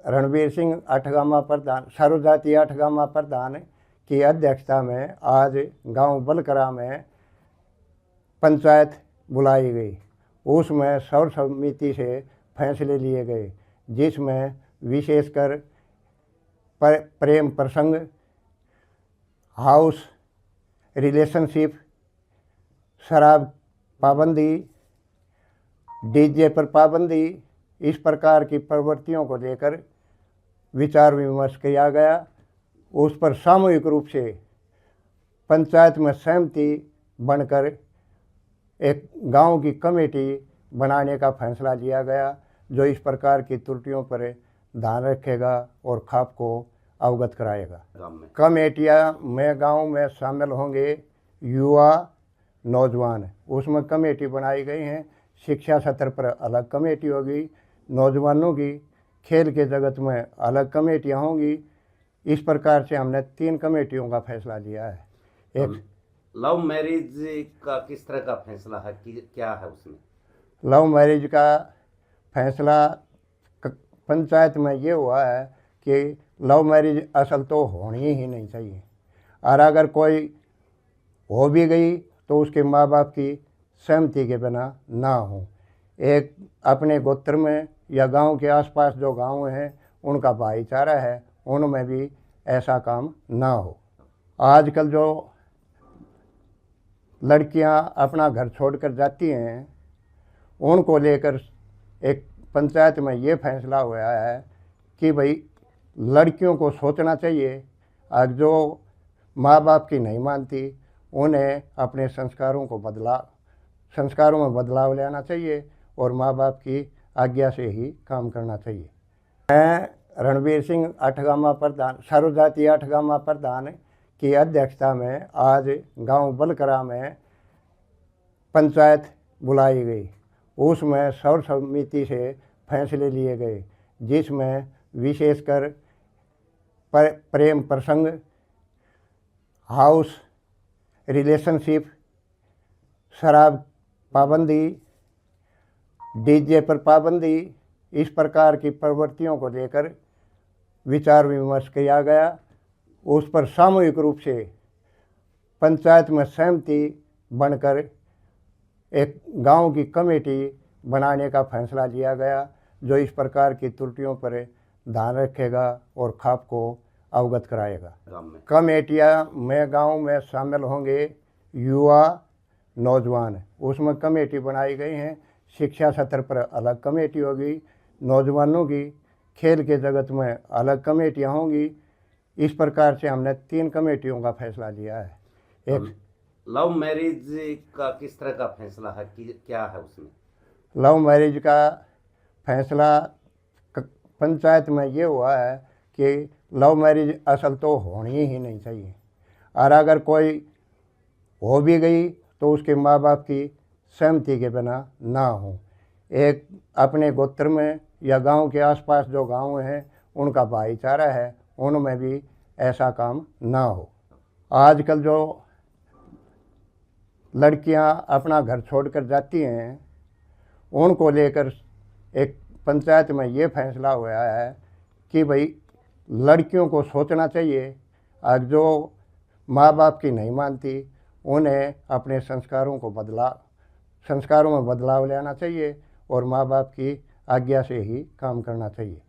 रणवीर सिंह अठगामा प्रधान सर्वजातीय अठगामा प्रधान की अध्यक्षता में आज गांव बलकरा में पंचायत बुलाई गई। उसमें सर्वसम्मति से फैसले लिए गए, जिसमें विशेषकर प्रेम प्रसंग, हाउस रिलेशनशिप, शराब पाबंदी, डीजे पर पाबंदी, इस प्रकार की प्रवृत्तियों को लेकर विचार विमर्श किया गया। उस पर सामूहिक रूप से पंचायत में सहमति बनकर एक गांव की कमेटी बनाने का फैसला लिया गया, जो इस प्रकार की त्रुटियों पर ध्यान रखेगा और खाप को अवगत कराएगा। कमेटियां में गांव में शामिल होंगे युवा नौजवान, उसमें कमेटी बनाई गई हैं। शिक्षा सत्र पर अलग कमेटी होगी, नौजवानों की खेल के जगत में अलग कमेटियां होंगी। इस प्रकार से हमने 3 कमेटियों का फैसला लिया है। एक लव मैरिज का किस तरह का फैसला है कि क्या है उसमें? लव मैरिज का फैसला पंचायत में ये हुआ है कि लव मैरिज असल तो होनी ही नहीं चाहिए, और अगर कोई हो भी गई तो उसके माँ बाप की सहमति के बिना ना हो। एक अपने गोत्र में या गांव के आसपास जो गांव हैं उनका भाईचारा है, उनमें भी ऐसा काम ना हो। आजकल जो लड़कियां अपना घर छोड़कर जाती हैं, उनको लेकर एक पंचायत में ये फैसला हुआ है कि भाई लड़कियों को सोचना चाहिए, आज जो माँ बाप की नहीं मानती उन्हें अपने संस्कारों में बदलाव लाना चाहिए और माँ बाप की आज्ञा से ही काम करना चाहिए। मैं रणवीर सिंह अठगामा प्रधान सर्वजातीय अठगामा प्रधान की अध्यक्षता में आज गांव बलकरा में पंचायत बुलाई गई। उसमें सर्वसम्मति से फैसले लिए गए, जिसमें विशेषकर प्रेम प्रसंग, हाउस रिलेशनशिप, शराब पाबंदी, डीजे पर पाबंदी, इस प्रकार की प्रवृत्तियों को लेकर विचार विमर्श किया गया। उस पर सामूहिक रूप से पंचायत में सहमति बनकर एक गांव की कमेटी बनाने का फैसला लिया गया, जो इस प्रकार की त्रुटियों पर ध्यान रखेगा और खाप को अवगत कराएगा। कमेटियां में गांव में शामिल होंगे युवा नौजवान, उसमें कमेटी बनाई गई हैं। शिक्षा सत्र पर अलग कमेटी होगी, नौजवानों की खेल के जगत में अलग कमेटियां होंगी। इस प्रकार से हमने 3 कमेटियों का फैसला लिया है। एक लव मैरिज का किस तरह का फैसला है कि क्या है उसमें? लव मैरिज का फैसला पंचायत में ये हुआ है कि लव मैरिज असल तो होनी ही नहीं चाहिए, और अगर कोई हो भी गई तो उसके माँ बाप की सहमति के बिना ना हो। एक अपने गोत्र में या गांव के आसपास जो गांव हैं उनका भाईचारा है, उनमें भी ऐसा काम ना हो। आजकल जो लड़कियां अपना घर छोड़कर जाती हैं, उनको लेकर एक पंचायत में ये फैसला हुआ है कि भाई लड़कियों को सोचना चाहिए, आज जो माँ बाप की नहीं मानती उन्हें अपने संस्कारों में बदलाव लाना चाहिए और माँ बाप की आज्ञा से ही काम करना चाहिए।